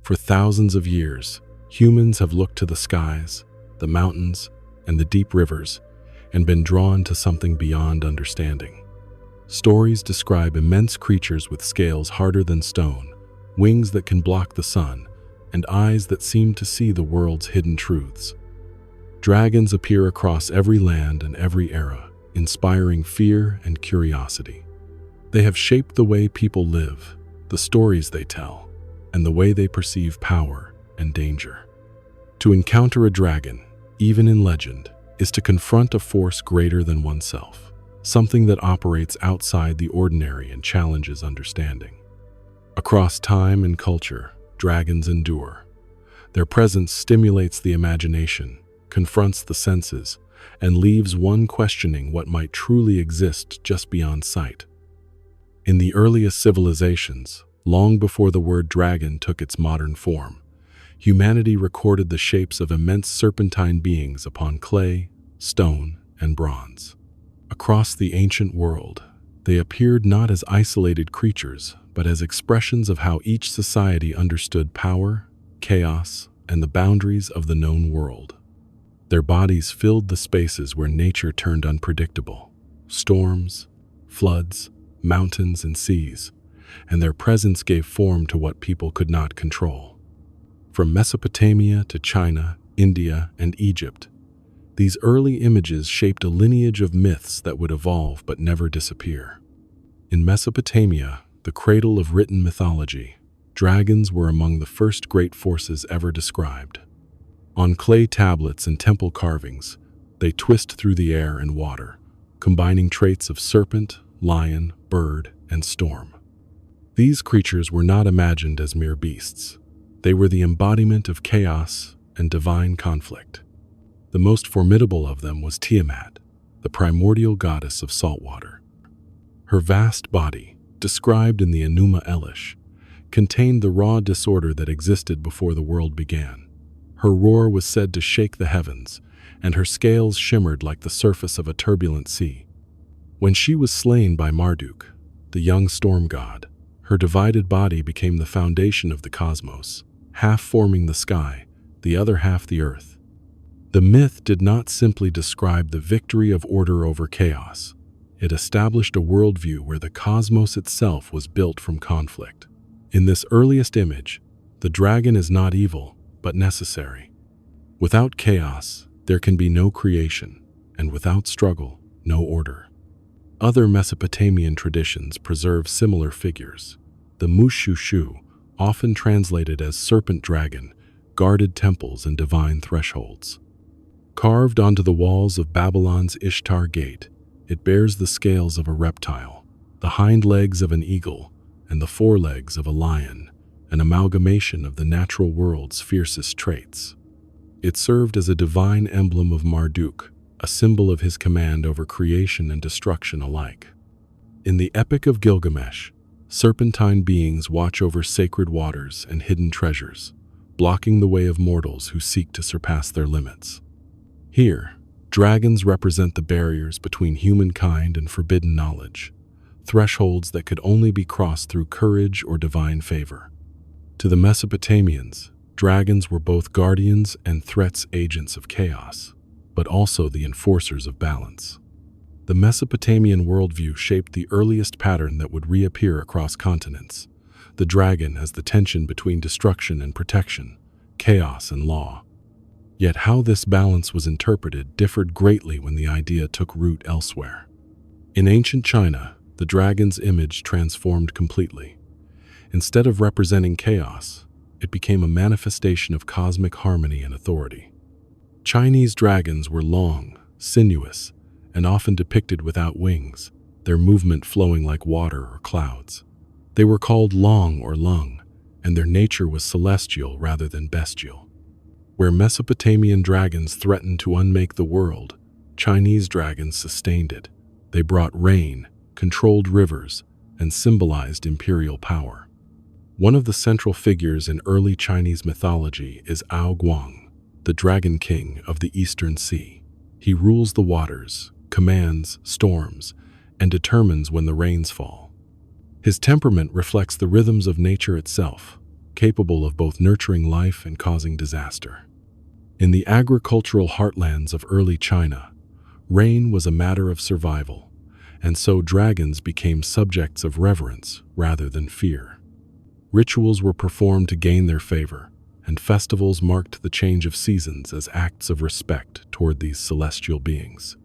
For thousands of years, humans have looked to the skies, the mountains, and the deep rivers, and been drawn to something beyond understanding. Stories describe immense creatures with scales harder than stone, wings that can block the sun, and eyes that seem to see the world's hidden truths. Dragons appear across every land and every era, inspiring fear and curiosity. They have shaped the way people live, the stories they tell, and the way they perceive power and danger. To encounter a dragon, even in legend, is to confront a force greater than oneself, something that operates outside the ordinary and challenges understanding. Across time and culture, dragons endure. Their presence stimulates the imagination, confronts the senses, and leaves one questioning what might truly exist just beyond sight. In the earliest civilizations, long before the word dragon took its modern form, humanity recorded the shapes of immense serpentine beings upon clay, stone, and bronze. Across the ancient world, they appeared not as isolated creatures, but as expressions of how each society understood power, chaos, and the boundaries of the known world. Their bodies filled the spaces where nature turned unpredictable: storms, floods, mountains, and seas, and their presence gave form to what people could not control. From Mesopotamia to China, India, and Egypt, these early images shaped a lineage of myths that would evolve but never disappear. In Mesopotamia, the cradle of written mythology, dragons were among the first great forces ever described. On clay tablets and temple carvings, they twist through the air and water, combining traits of serpent, lion, bird, and storm. These creatures were not imagined as mere beasts. They were the embodiment of chaos and divine conflict. The most formidable of them was Tiamat, the primordial goddess of salt water. Her vast body, described in the Enuma Elish, contained the raw disorder that existed before the world began. Her roar was said to shake the heavens, and her scales shimmered like the surface of a turbulent sea. When she was slain by Marduk, the young storm god, her divided body became the foundation of the cosmos, half forming the sky, the other half the earth. The myth did not simply describe the victory of order over chaos. It established a worldview where the cosmos itself was built from conflict. In this earliest image, the dragon is not evil, but necessary. Without chaos, there can be no creation, and without struggle, no order. Other Mesopotamian traditions preserve similar figures. The Mushushu, often translated as serpent dragon, guarded temples and divine thresholds. Carved onto the walls of Babylon's Ishtar Gate, it bears the scales of a reptile, the hind legs of an eagle, and the forelegs of a lion, an amalgamation of the natural world's fiercest traits. It served as a divine emblem of Marduk, a symbol of his command over creation and destruction alike. In the Epic of Gilgamesh, serpentine beings watch over sacred waters and hidden treasures, blocking the way of mortals who seek to surpass their limits. Here, dragons represent the barriers between humankind and forbidden knowledge, thresholds that could only be crossed through courage or divine favor. To the Mesopotamians, dragons were both guardians and threats, agents of chaos, but also the enforcers of balance. The Mesopotamian worldview shaped the earliest pattern that would reappear across continents: the dragon as the tension between destruction and protection, chaos and law. Yet how this balance was interpreted differed greatly when the idea took root elsewhere. In ancient China, the dragon's image transformed completely. Instead of representing chaos, it became a manifestation of cosmic harmony and authority. Chinese dragons were long, sinuous, and often depicted without wings, their movement flowing like water or clouds. They were called Long or Lung, and their nature was celestial rather than bestial. Where Mesopotamian dragons threatened to unmake the world, Chinese dragons sustained it. They brought rain, controlled rivers, and symbolized imperial power. One of the central figures in early Chinese mythology is Ao Guang, the Dragon King of the Eastern Sea. He rules the waters, commands storms, and determines when the rains fall. His temperament reflects the rhythms of nature itself, capable of both nurturing life and causing disaster. In the agricultural heartlands of early China, rain was a matter of survival, and so dragons became subjects of reverence rather than fear. Rituals were performed to gain their favor, and festivals marked the change of seasons as acts of respect toward these celestial beings.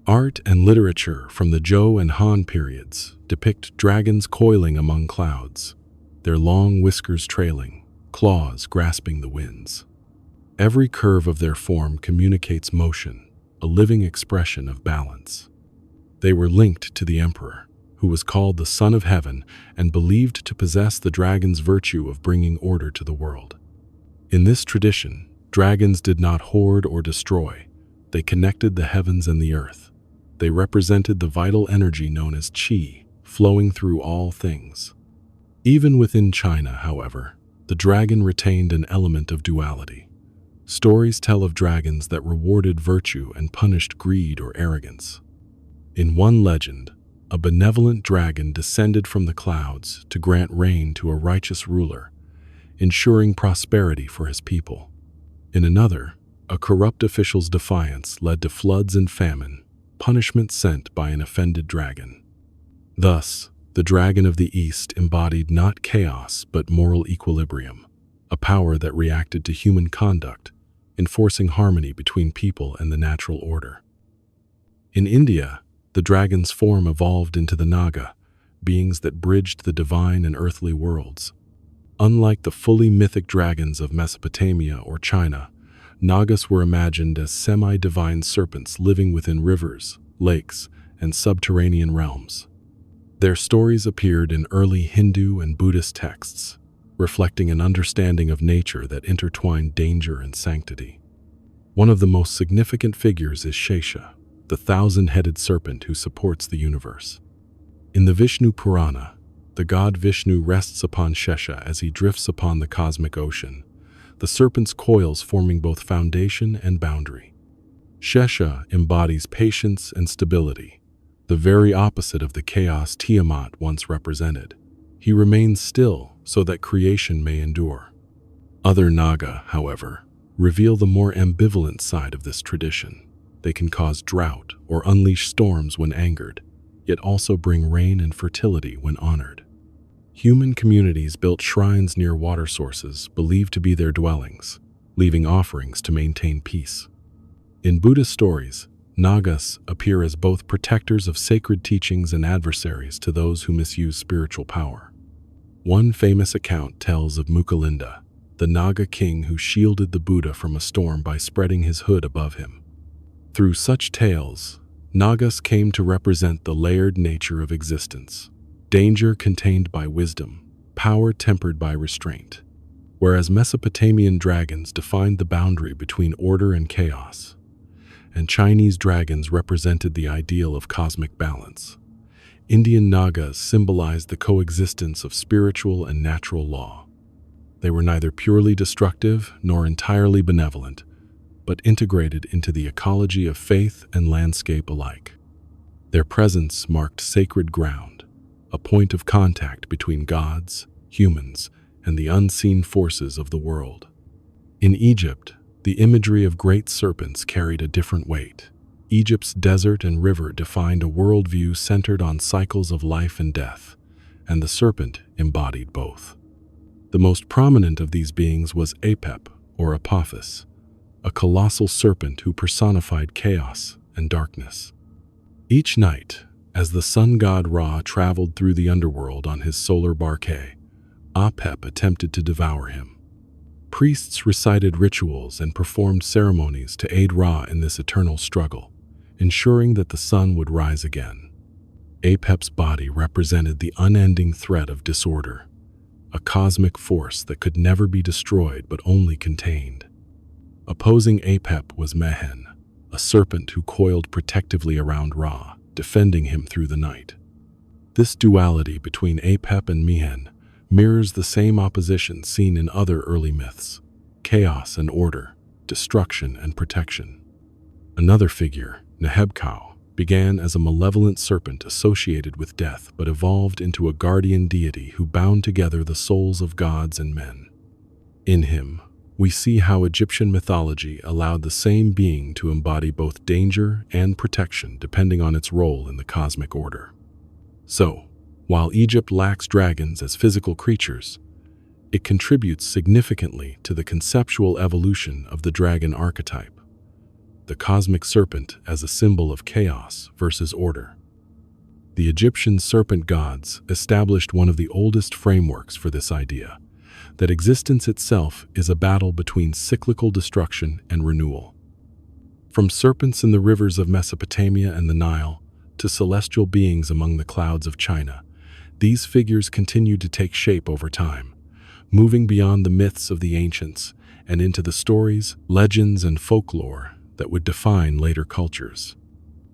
Art and literature from the Zhou and Han periods depict dragons coiling among clouds, their long whiskers trailing, claws grasping the winds. Every curve of their form communicates motion, a living expression of balance. They were linked to the emperor, who was called the Son of Heaven and believed to possess the dragon's virtue of bringing order to the world. In this tradition, dragons did not hoard or destroy. They connected the heavens and the earth. They represented the vital energy known as qi, flowing through all things. Even within China, however, the dragon retained an element of duality. Stories tell of dragons that rewarded virtue and punished greed or arrogance. In one legend, a benevolent dragon descended from the clouds to grant rain to a righteous ruler, ensuring prosperity for his people. In another, a corrupt official's defiance led to floods and famine, punishment sent by an offended dragon. Thus, the dragon of the East embodied not chaos but moral equilibrium, a power that reacted to human conduct, enforcing harmony between people and the natural order. In India, the dragon's form evolved into the Nāga, beings that bridged the divine and earthly worlds. Unlike the fully mythic dragons of Mesopotamia or China, Nāgas were imagined as semi-divine serpents living within rivers, lakes, and subterranean realms. Their stories appeared in early Hindu and Buddhist texts, reflecting an understanding of nature that intertwined danger and sanctity. One of the most significant figures is Shesha, the thousand-headed serpent who supports the universe. In the Vishnu Purana, the god Vishnu rests upon Shesha as he drifts upon the cosmic ocean, the serpent's coils forming both foundation and boundary. Shesha embodies patience and stability, the very opposite of the chaos Tiamat once represented. He remains still so that creation may endure. Other Nāga, however, reveal the more ambivalent side of this tradition. They can cause drought or unleash storms when angered, yet also bring rain and fertility when honored. Human communities built shrines near water sources believed to be their dwellings, leaving offerings to maintain peace. In Buddhist stories, Nāgas appear as both protectors of sacred teachings and adversaries to those who misuse spiritual power. One famous account tells of Mukalinda, the Nāga king who shielded the Buddha from a storm by spreading his hood above him. Through such tales, Nāgas came to represent the layered nature of existence, danger contained by wisdom, power tempered by restraint, whereas Mesopotamian dragons defined the boundary between order and chaos, and Chinese dragons represented the ideal of cosmic balance. Indian Nāgas symbolized the coexistence of spiritual and natural law. They were neither purely destructive nor entirely benevolent, but integrated into the ecology of faith and landscape alike. Their presence marked sacred ground, a point of contact between gods, humans, and the unseen forces of the world. In Egypt, the imagery of great serpents carried a different weight. Egypt's desert and river defined a worldview centered on cycles of life and death, and the serpent embodied both. The most prominent of these beings was Apep, or Apophis, a colossal serpent who personified chaos and darkness. Each night, as the sun god Ra traveled through the underworld on his solar barquet, Apep attempted to devour him. Priests recited rituals and performed ceremonies to aid Ra in this eternal struggle, ensuring that the sun would rise again. Apep's body represented the unending threat of disorder, a cosmic force that could never be destroyed but only contained. Opposing Apep was Mehen, a serpent who coiled protectively around Ra, defending him through the night. This duality between Apep and Mehen mirrors the same opposition seen in other early myths: chaos and order, destruction and protection. Another figure, Nehebkau, began as a malevolent serpent associated with death but evolved into a guardian deity who bound together the souls of gods and men. In him, we see how Egyptian mythology allowed the same being to embody both danger and protection depending on its role in the cosmic order. So, while Egypt lacks dragons as physical creatures, it contributes significantly to the conceptual evolution of the dragon archetype, the cosmic serpent as a symbol of chaos versus order. The Egyptian serpent gods established one of the oldest frameworks for this idea, that existence itself is a battle between cyclical destruction and renewal. From serpents in the rivers of Mesopotamia and the Nile to celestial beings among the clouds of China, these figures continued to take shape over time, moving beyond the myths of the ancients and into the stories, legends, and folklore that would define later cultures.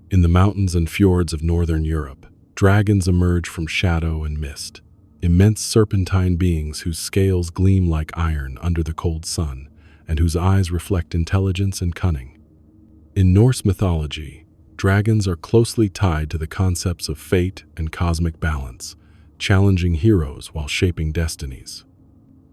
In the mountains and fjords of northern Europe, dragons emerge from shadow and mist, immense serpentine beings whose scales gleam like iron under the cold sun and whose eyes reflect intelligence and cunning. In Norse mythology, dragons are closely tied to the concepts of fate and cosmic balance, challenging heroes while shaping destinies.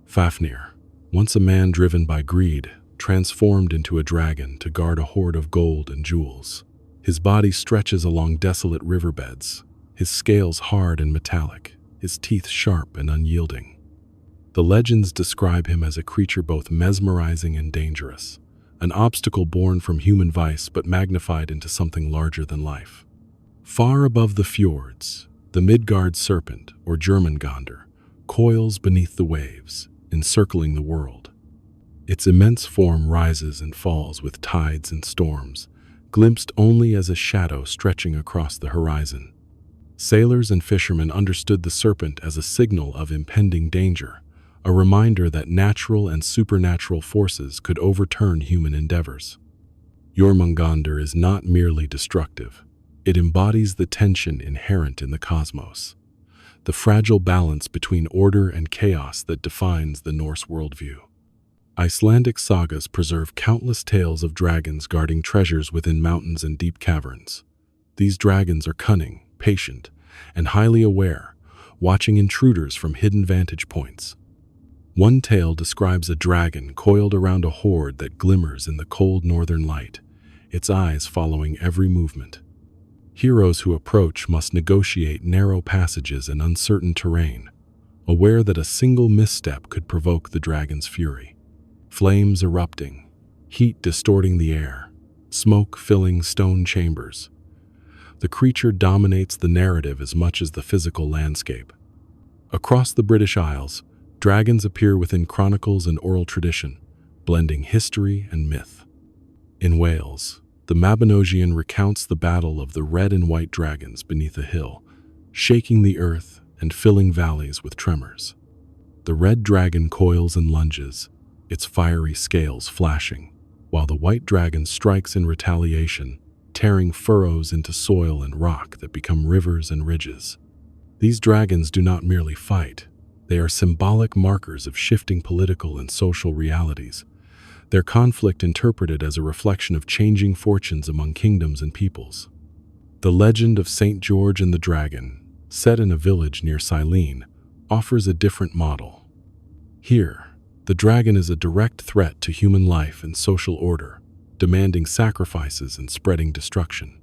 Fafnir, once a man driven by greed, transformed into a dragon to guard a hoard of gold and jewels. His body stretches along desolate riverbeds, his scales hard and metallic, his teeth sharp and unyielding. The legends describe him as a creature both mesmerizing and dangerous, an obstacle born from human vice but magnified into something larger than life. Far above the fjords, the Midgard serpent, or Jörmungandr, coils beneath the waves, encircling the world. Its immense form rises and falls with tides and storms, glimpsed only as a shadow stretching across the horizon. Sailors and fishermen understood the serpent as a signal of impending danger, a reminder that natural and supernatural forces could overturn human endeavors. Jörmungandr is not merely destructive. It embodies the tension inherent in the cosmos, the fragile balance between order and chaos that defines the Norse worldview. Icelandic sagas preserve countless tales of dragons guarding treasures within mountains and deep caverns. These dragons are cunning, patient, and highly aware, watching intruders from hidden vantage points. One tale describes a dragon coiled around a hoard that glimmers in the cold northern light, its eyes following every movement. Heroes who approach must negotiate narrow passages and uncertain terrain, aware that a single misstep could provoke the dragon's fury. Flames erupting, heat distorting the air, smoke filling stone chambers. The creature dominates the narrative as much as the physical landscape. Across the British Isles, dragons appear within chronicles and oral tradition, blending history and myth. In Wales, the Mabinogion recounts the battle of the red and white dragons beneath a hill, shaking the earth and filling valleys with tremors. The red dragon coils and lunges, its fiery scales flashing, while the white dragon strikes in retaliation, tearing furrows into soil and rock that become rivers and ridges. These dragons do not merely fight. They are symbolic markers of shifting political and social realities, their conflict interpreted as a reflection of changing fortunes among kingdoms and peoples. The legend of St. George and the Dragon, set in a village near Silene, offers a different model. Here, the dragon is a direct threat to human life and social order, demanding sacrifices and spreading destruction.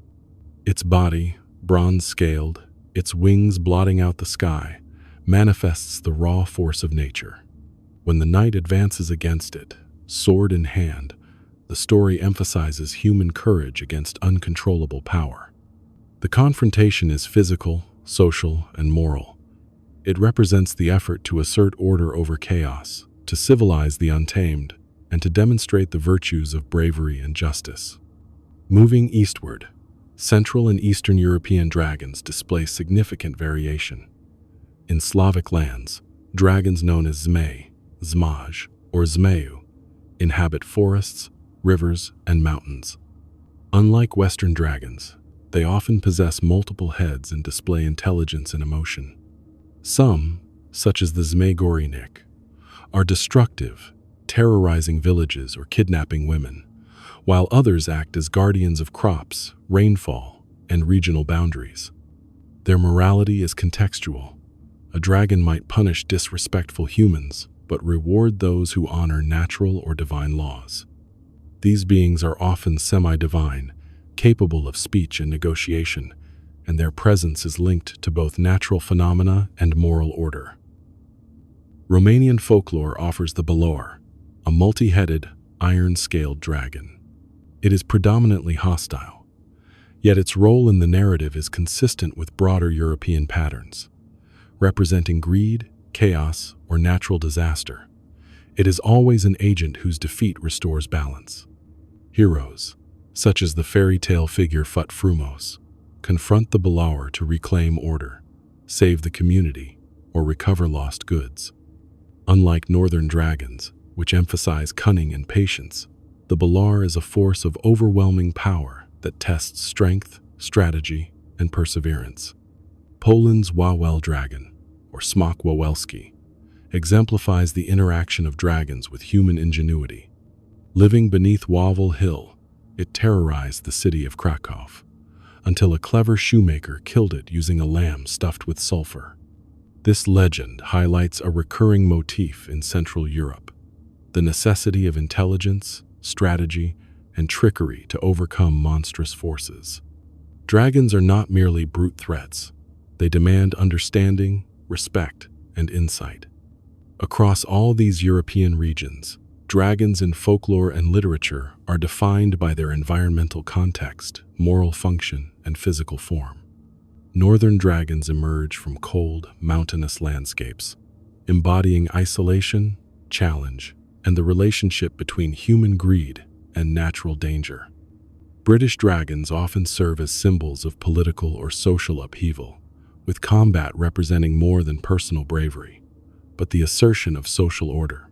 Its body, bronze-scaled, its wings blotting out the sky, manifests the raw force of nature. When the knight advances against it, sword in hand, the story emphasizes human courage against uncontrollable power. The confrontation is physical, social, and moral. It represents the effort to assert order over chaos, to civilize the untamed, and to demonstrate the virtues of bravery and justice. Moving eastward, Central and Eastern European dragons display significant variation. In Slavic lands, dragons known as zmej, zmaj, or zmeju inhabit forests, rivers, and mountains. Unlike Western dragons, they often possess multiple heads and display intelligence and emotion. Some, such as the Zmejgorinik, are destructive, terrorizing villages or kidnapping women, while others act as guardians of crops, rainfall, and regional boundaries. Their morality is contextual. A dragon might punish disrespectful humans, but reward those who honor natural or divine laws. These beings are often semi-divine, capable of speech and negotiation, and their presence is linked to both natural phenomena and moral order. Romanian folklore offers the Folklore, a multi-headed, iron-scaled dragon. It is predominantly hostile, yet its role in the narrative is consistent with broader European patterns, representing greed, chaos, or natural disaster. It is always an agent whose defeat restores balance. Heroes, such as the fairy tale figure Fut Frumos, confront the Folklore to reclaim order, save the community, or recover lost goods. Unlike northern dragons, which emphasize cunning and patience, the Folklore is a force of overwhelming power that tests strength, strategy, and perseverance. Poland's Wawel dragon, or Smok Wawelski, exemplifies the interaction of dragons with human ingenuity. Living beneath Wawel Hill, it terrorized the city of Krakow, until a clever shoemaker killed it using a lamb stuffed with sulfur. This legend highlights a recurring motif in Central Europe: the necessity of intelligence, strategy, and trickery to overcome monstrous forces. Dragons are not merely brute threats. They demand understanding, respect, and insight. Across all these European regions, dragons in folklore and literature are defined by their environmental context, moral function, and physical form. Northern dragons emerge from cold, mountainous landscapes, embodying isolation, challenge, and the relationship between human greed and natural danger. British dragons often serve as symbols of political or social upheaval, with combat representing more than personal bravery, but the assertion of social order.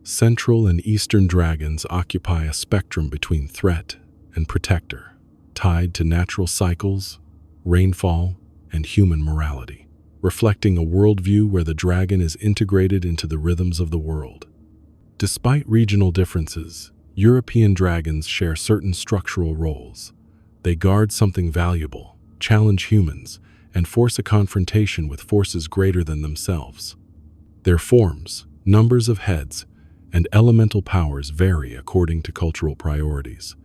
Central and Eastern dragons occupy a spectrum between threat and protector, tied to natural cycles, rainfall, and human morality, reflecting a worldview where the dragon is integrated into the rhythms of the world. Despite regional differences, European dragons share certain structural roles. They guard something valuable, challenge humans, and force a confrontation with forces greater than themselves. Their forms, numbers of heads, and elemental powers vary according to cultural priorities,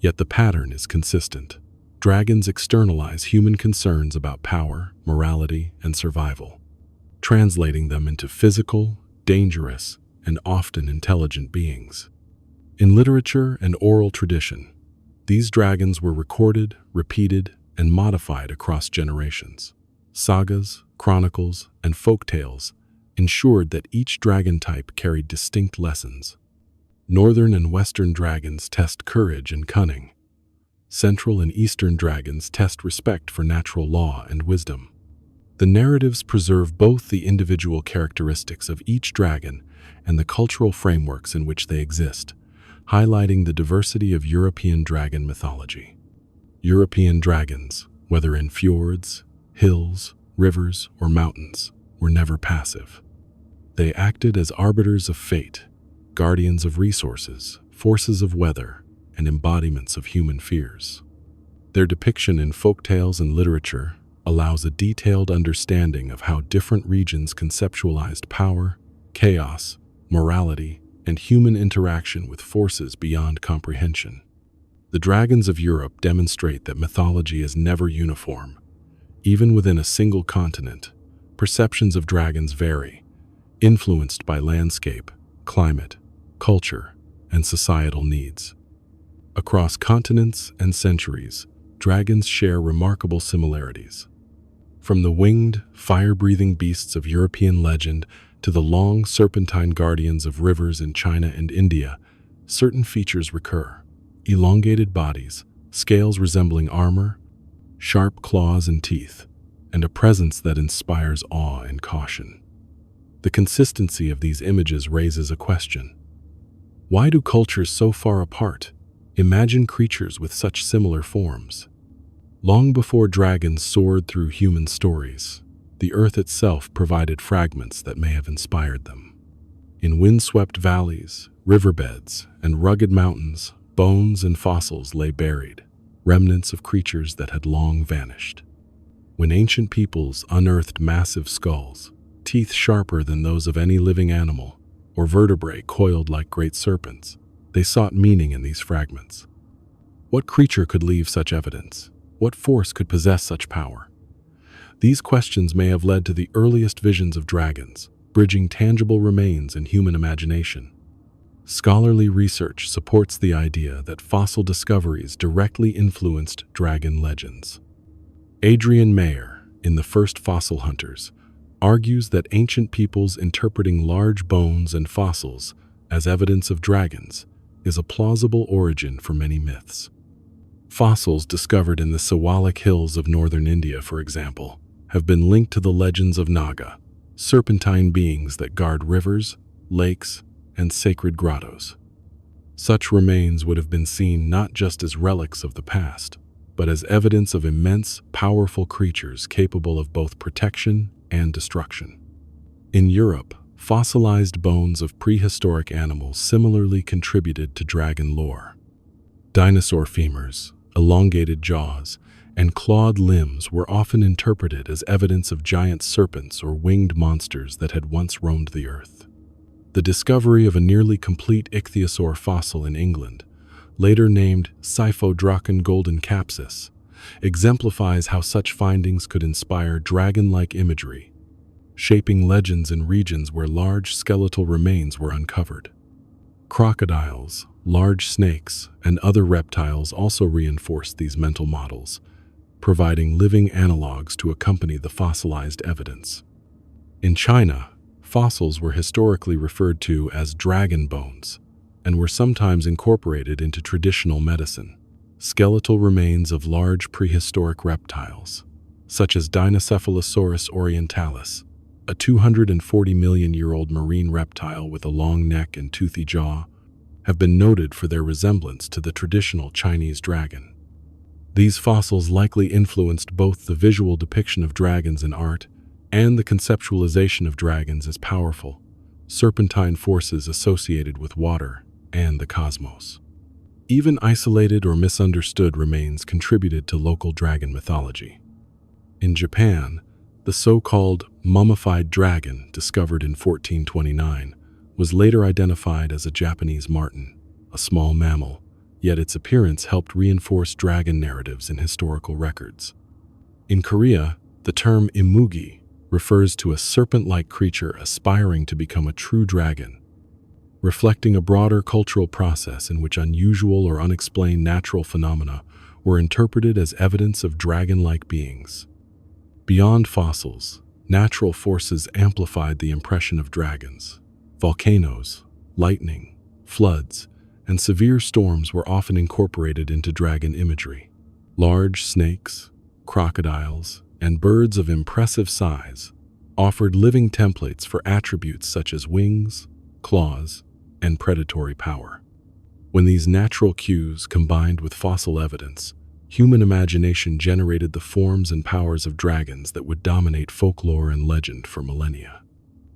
yet the pattern is consistent. Dragons externalize human concerns about power, morality, and survival, translating them into physical, dangerous, and often intelligent beings. In literature and oral tradition, these dragons were recorded, repeated, and modified across generations. Sagas, chronicles, and folktales ensured that each dragon type carried distinct lessons. Northern and Western dragons test courage and cunning. Central and Eastern dragons test respect for natural law and wisdom. The narratives preserve both the individual characteristics of each dragon and the cultural frameworks in which they exist, highlighting the diversity of European dragon mythology. European dragons, whether in fjords, hills, rivers, or mountains, were never passive. They acted as arbiters of fate, guardians of resources, forces of weather, and embodiments of human fears. Their depiction in folktales and literature allows a detailed understanding of how different regions conceptualized power, chaos, morality, and human interaction with forces beyond comprehension. The dragons of Europe demonstrate that mythology is never uniform. Even within a single continent, perceptions of dragons vary, influenced by landscape, climate, culture, and societal needs. Across continents and centuries, dragons share remarkable similarities. From the winged, fire-breathing beasts of European legend to the long serpentine guardians of rivers in China and India, certain features recur: elongated bodies, scales resembling armor, sharp claws and teeth, and a presence that inspires awe and caution. The consistency of these images raises a question. Why do cultures so far apart imagine creatures with such similar forms? Long before dragons soared through human stories, the earth itself provided fragments that may have inspired them. In windswept valleys, riverbeds, and rugged mountains, bones and fossils lay buried, remnants of creatures that had long vanished. When ancient peoples unearthed massive skulls, teeth sharper than those of any living animal, or vertebrae coiled like great serpents, they sought meaning in these fragments. What creature could leave such evidence? What force could possess such power? These questions may have led to the earliest visions of dragons, bridging tangible remains and human imagination. Scholarly research supports the idea that fossil discoveries directly influenced dragon legends. Adrian Mayer, in The First Fossil Hunters, argues that ancient peoples interpreting large bones and fossils as evidence of dragons is a plausible origin for many myths. Fossils discovered in the Siwalik Hills of northern India, for example, have been linked to the legends of Nāga, serpentine beings that guard rivers, lakes, and sacred grottos. Such remains would have been seen not just as relics of the past, but as evidence of immense, powerful creatures capable of both protection and destruction. In Europe, fossilized bones of prehistoric animals similarly contributed to dragon lore. Dinosaur femurs, elongated jaws, and clawed limbs were often interpreted as evidence of giant serpents or winged monsters that had once roamed the earth. The discovery of a nearly complete ichthyosaur fossil in England, later named Siphodrachen goldencapsis, exemplifies how such findings could inspire dragon-like imagery, shaping legends in regions where large skeletal remains were uncovered. Crocodiles, large snakes, and other reptiles also reinforced these mental models, providing living analogues to accompany the fossilized evidence. In China, fossils were historically referred to as dragon bones and were sometimes incorporated into traditional medicine. Skeletal remains of large prehistoric reptiles, such as Dinocephalosaurus orientalis, a 240 million-year-old marine reptile with a long neck and toothy jaw, have been noted for their resemblance to the traditional Chinese dragon. These fossils likely influenced both the visual depiction of dragons in art and the conceptualization of dragons as powerful, serpentine forces associated with water and the cosmos. Even isolated or misunderstood remains contributed to local dragon mythology. In Japan, the so-called mummified dragon discovered in 1429 was later identified as a Japanese marten, a small mammal, yet its appearance helped reinforce dragon narratives in historical records. In Korea, the term imugi refers to a serpent-like creature aspiring to become a true dragon, reflecting a broader cultural process in which unusual or unexplained natural phenomena were interpreted as evidence of dragon-like beings. Beyond fossils, natural forces amplified the impression of dragons. Volcanoes, lightning, floods, and severe storms were often incorporated into dragon imagery. Large snakes, crocodiles, and birds of impressive size offered living templates for attributes such as wings, claws, and predatory power. When these natural cues combined with fossil evidence, human imagination generated the forms and powers of dragons that would dominate folklore and legend for millennia.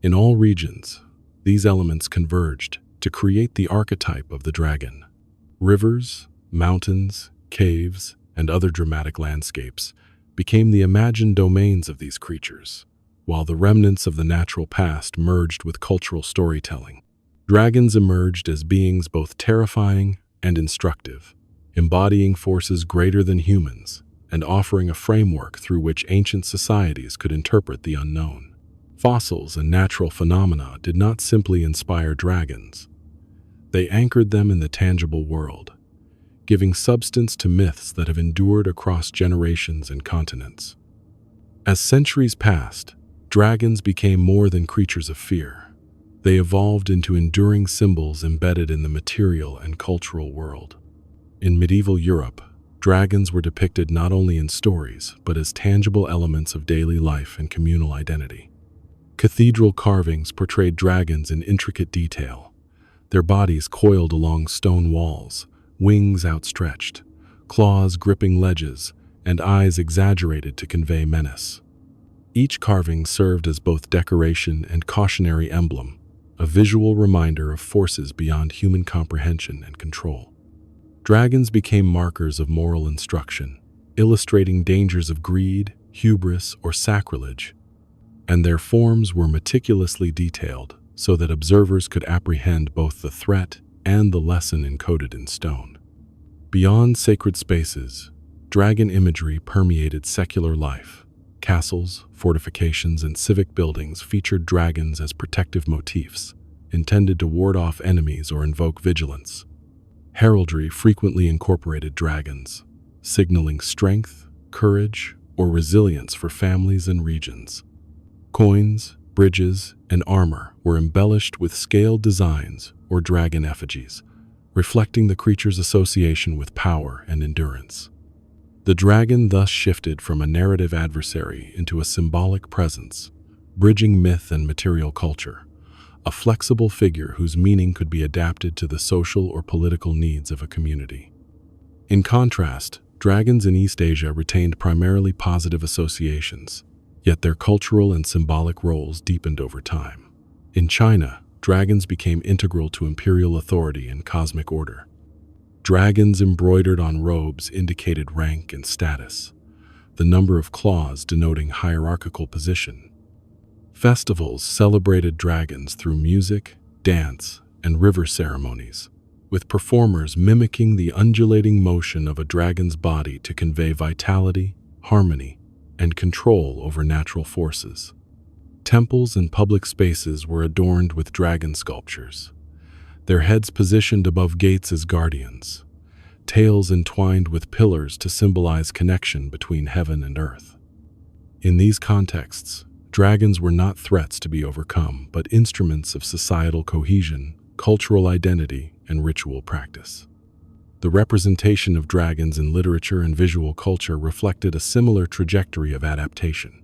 In all regions, these elements converged to create the archetype of the dragon. Rivers, mountains, caves, and other dramatic landscapes became the imagined domains of these creatures, while the remnants of the natural past merged with cultural storytelling. Dragons emerged as beings both terrifying and instructive, embodying forces greater than humans and offering a framework through which ancient societies could interpret the unknown. Fossils and natural phenomena did not simply inspire dragons. They anchored them in the tangible world, giving substance to myths that have endured across generations and continents. As centuries passed, dragons became more than creatures of fear. They evolved into enduring symbols embedded in the material and cultural world. In medieval Europe, dragons were depicted not only in stories, but as tangible elements of daily life and communal identity. Cathedral carvings portrayed dragons in intricate detail, their bodies coiled along stone walls, wings outstretched, claws gripping ledges, and eyes exaggerated to convey menace. Each carving served as both decoration and cautionary emblem, a visual reminder of forces beyond human comprehension and control. Dragons became markers of moral instruction, illustrating dangers of greed, hubris, or sacrilege, and their forms were meticulously detailed so that observers could apprehend both the threat and the lesson encoded in stone. Beyond sacred spaces, dragon imagery permeated secular life. Castles, fortifications, and civic buildings featured dragons as protective motifs, intended to ward off enemies or invoke vigilance. Heraldry frequently incorporated dragons, signaling strength, courage, or resilience for families and regions. Coins, bridges, and armor were embellished with scaled designs or dragon effigies, reflecting the creature's association with power and endurance. The dragon thus shifted from a narrative adversary into a symbolic presence, bridging myth and material culture, a flexible figure whose meaning could be adapted to the social or political needs of a community. In contrast, dragons in East Asia retained primarily positive associations, yet their cultural and symbolic roles deepened over time. In China, dragons became integral to imperial authority and cosmic order. Dragons embroidered on robes indicated rank and status, the number of claws denoting hierarchical position. Festivals celebrated dragons through music, dance, and river ceremonies, with performers mimicking the undulating motion of a dragon's body to convey vitality, harmony, and control over natural forces. Temples and public spaces were adorned with dragon sculptures, their heads positioned above gates as guardians, tails entwined with pillars to symbolize connection between heaven and earth. In these contexts, dragons were not threats to be overcome, but instruments of societal cohesion, cultural identity, and ritual practice. The representation of dragons in literature and visual culture reflected a similar trajectory of adaptation.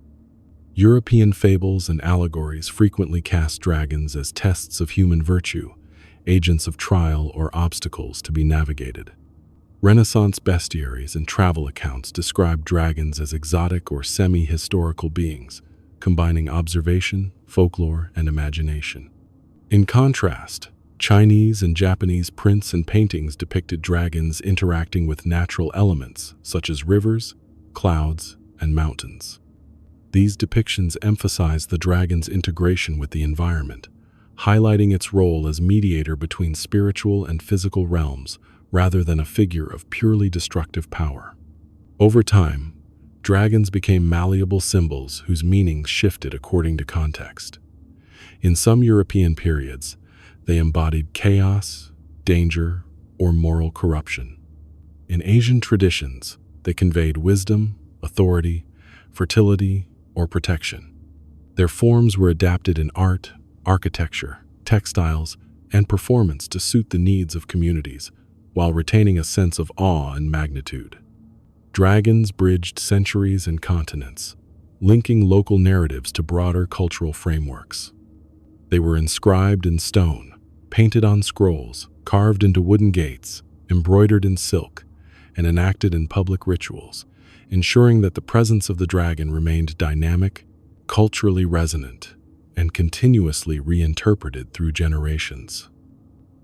European fables and allegories frequently cast dragons as tests of human virtue, agents of trial or obstacles to be navigated. Renaissance bestiaries and travel accounts describe dragons as exotic or semi-historical beings, combining observation, folklore, and imagination. In contrast, Chinese and Japanese prints and paintings depicted dragons interacting with natural elements such as rivers, clouds, and mountains. These depictions emphasize the dragon's integration with the environment, highlighting its role as mediator between spiritual and physical realms rather than a figure of purely destructive power. Over time, dragons became malleable symbols whose meanings shifted according to context. In some European periods, they embodied chaos, danger, or moral corruption. In Asian traditions, they conveyed wisdom, authority, fertility, or protection. Their forms were adapted in art, architecture, textiles, and performance to suit the needs of communities, while retaining a sense of awe and magnitude. Dragons bridged centuries and continents, linking local narratives to broader cultural frameworks. They were inscribed in stone, painted on scrolls, carved into wooden gates, embroidered in silk, and enacted in public rituals, ensuring that the presence of the dragon remained dynamic, culturally resonant, and continuously reinterpreted through generations.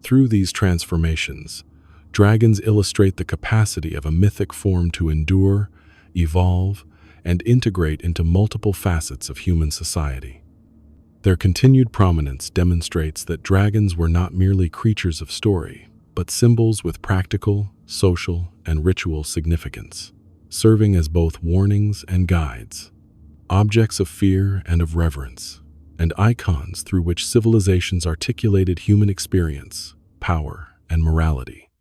Through these transformations, dragons illustrate the capacity of a mythic form to endure, evolve, and integrate into multiple facets of human society. Their continued prominence demonstrates that dragons were not merely creatures of story, but symbols with practical, social, and ritual significance, serving as both warnings and guides, objects of fear and of reverence, and icons through which civilizations articulated human experience, power, and morality.